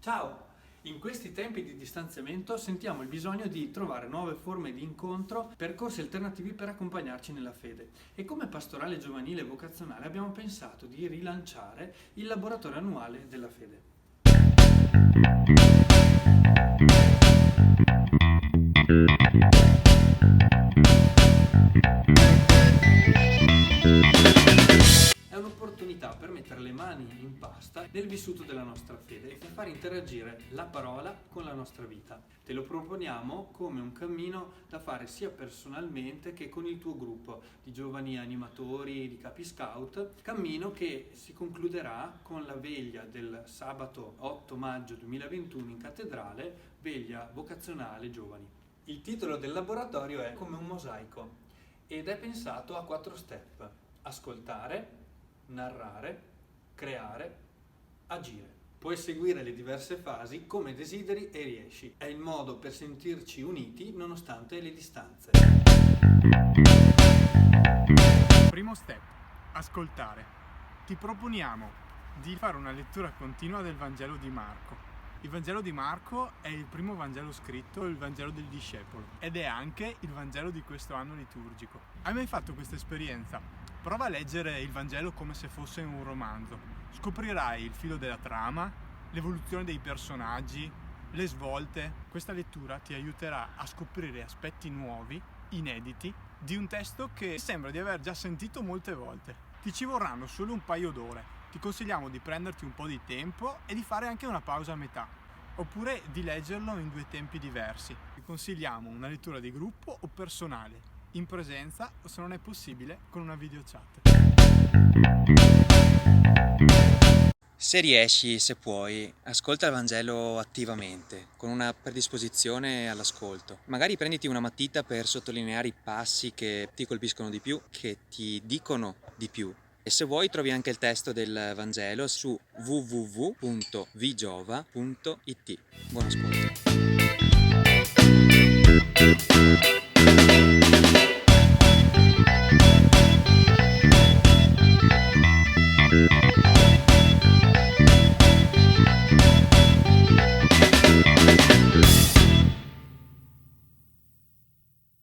Ciao! In questi tempi di distanziamento sentiamo il bisogno di trovare nuove forme di incontro, percorsi alternativi per accompagnarci nella fede. E come pastorale giovanile e vocazionale abbiamo pensato di rilanciare il laboratorio annuale della fede. È un'opportunità per mettere le mani in pasta nel vissuto della nostra fede e far interagire la parola con la nostra vita. Te lo proponiamo come un cammino da fare sia personalmente che con il tuo gruppo di giovani animatori, di capi scout, cammino che si concluderà con la veglia del sabato 8 maggio 2021 in cattedrale, veglia vocazionale giovani. Il titolo del laboratorio è Come un mosaico ed è pensato a 4 step: ascoltare, narrare, creare, agire. Puoi seguire le diverse fasi come desideri e riesci. È il modo per sentirci uniti nonostante le distanze. Primo step: ascoltare. Ti proponiamo di fare una lettura continua del Vangelo di Marco. Il Vangelo di Marco è il primo Vangelo scritto, il Vangelo del discepolo, ed è anche il Vangelo di questo anno liturgico. Hai mai fatto questa esperienza? Prova a leggere il Vangelo come se fosse un romanzo. Scoprirai il filo della trama, l'evoluzione dei personaggi, le svolte. Questa lettura ti aiuterà a scoprire aspetti nuovi, inediti, di un testo che sembra di aver già sentito molte volte. Ti ci vorranno solo un paio d'ore. Ti consigliamo di prenderti un po' di tempo e di fare anche una pausa a metà, oppure di leggerlo in 2 tempi diversi. Ti consigliamo una lettura di gruppo o personale, in presenza o, se non è possibile, con una videochat. Se riesci, se puoi, ascolta il Vangelo attivamente, con una predisposizione all'ascolto. Magari prenditi una matita per sottolineare i passi che ti colpiscono di più, che ti dicono di più. E se vuoi trovi anche il testo del Vangelo su www.vigiova.it. Buon ascolto.